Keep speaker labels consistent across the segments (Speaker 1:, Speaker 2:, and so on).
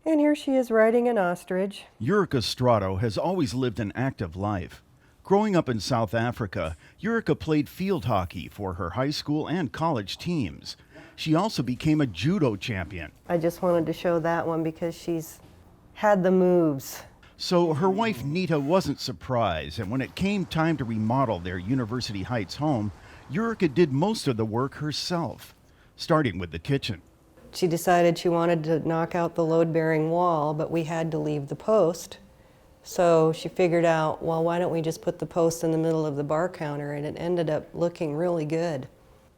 Speaker 1: And here she is riding an ostrich.
Speaker 2: Eurika Strotto has always lived an active life. Growing up in South Africa, Eurika played field hockey for her high school and college teams. She also became a judo champion.
Speaker 1: I just wanted to show that one because she's had the moves.
Speaker 2: So her wife Nita wasn't surprised, and when it came time to remodel their University Heights home, Eurika did most of the work herself, starting with the kitchen.
Speaker 1: She decided she wanted to knock out the load-bearing wall, but we had to leave the post. So she figured out, well, why don't we just put the post in the middle of the bar counter, and it ended up looking really good.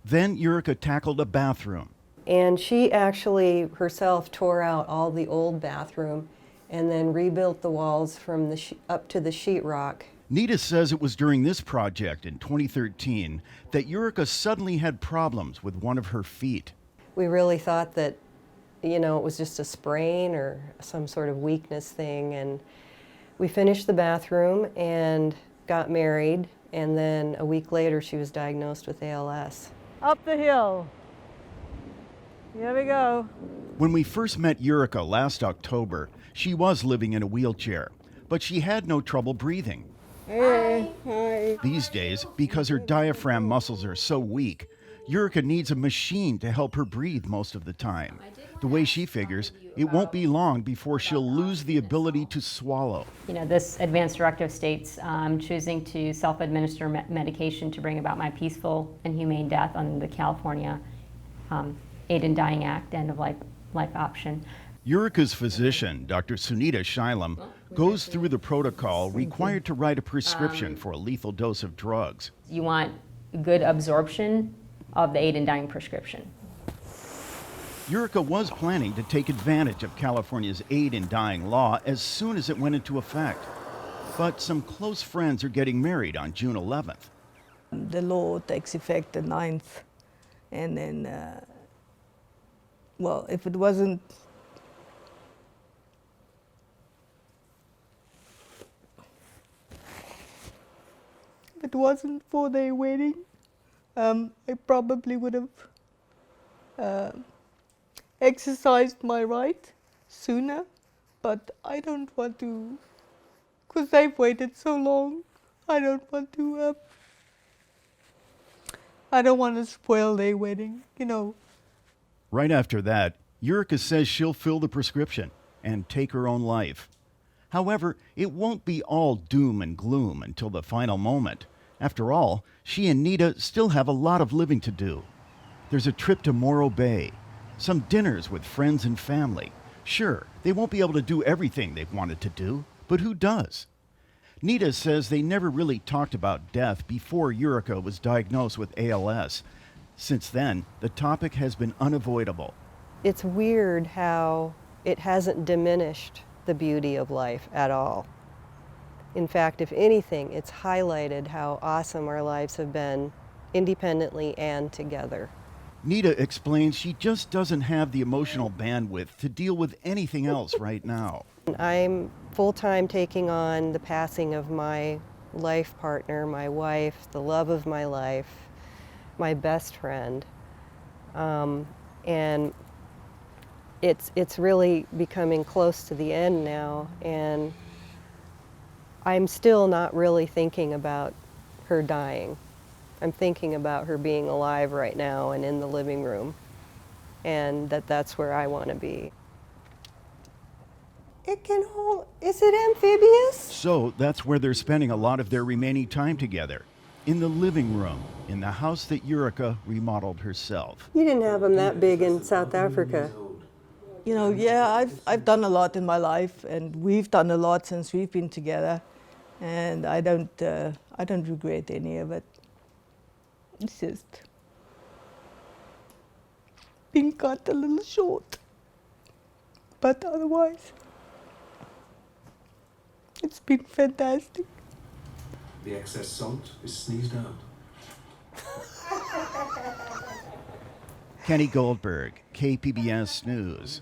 Speaker 2: Then Eurika tackled a bathroom.
Speaker 1: And she actually herself tore out all the old bathroom and then rebuilt the walls from the up to the sheetrock.
Speaker 2: Nita says it was during this project in 2013 that Eurika suddenly had problems with one of her feet.
Speaker 1: We really thought that, it was just a sprain or some sort of weakness thing. And we finished the bathroom and got married. And then a week later, she was diagnosed with ALS.
Speaker 3: Up the hill. Here we go.
Speaker 2: When we first met Eurika last October, she was living in a wheelchair, but she had no trouble breathing.
Speaker 3: Hey. Hi.
Speaker 2: These days, because her diaphragm muscles are so weak, Eurika needs a machine to help her breathe most of the time. The way she figures, it won't be long before she'll lose the ability to swallow.
Speaker 4: This advanced directive states I'm choosing to self-administer medication to bring about my peaceful and humane death under the California Aid in Dying Act, end of life option.
Speaker 2: Eurika's physician, Dr. Sunita Shailam, goes through the protocol required to write a prescription for a lethal dose of drugs.
Speaker 4: You want good absorption of the aid in dying prescription.
Speaker 2: Eurika was planning to take advantage of California's aid in dying law as soon as it went into effect. But some close friends are getting married on June 11th.
Speaker 3: The law takes effect the 9th, and then, if it wasn't for their wedding, I probably would have exercised my right sooner, but I don't want to, because they've waited so long. I don't want to spoil their wedding,
Speaker 2: Right after that, Eurika says she'll fill the prescription and take her own life. However, it won't be all doom and gloom until the final moment. After all, she and Nita still have a lot of living to do. There's a trip to Morro Bay, some dinners with friends and family. Sure, they won't be able to do everything they've wanted to do, but who does? Nita says they never really talked about death before Eurika was diagnosed with ALS. Since then, the topic has been unavoidable.
Speaker 1: It's weird how it hasn't diminished the beauty of life at all. In fact, if anything, it's highlighted how awesome our lives have been independently and together.
Speaker 2: Nita explains she just doesn't have the emotional bandwidth to deal with anything else right now.
Speaker 1: I'm full-time taking on the passing of my life partner, my wife, the love of my life, my best friend. And it's really becoming close to the end now, and I'm still not really thinking about her dying. I'm thinking about her being alive right now and in the living room, and that's where I want to be. It can hold, is it amphibious?
Speaker 2: So that's where they're spending a lot of their remaining time together, in the living room, in the house that Eurika remodeled herself.
Speaker 1: You didn't have them that big in South Africa.
Speaker 3: I've done a lot in my life, and we've done a lot since we've been together, and I don't regret any of it. It's just been cut a little short, but otherwise, it's been fantastic.
Speaker 5: The excess salt is sneezed out.
Speaker 2: Kenny Goldberg, KPBS News.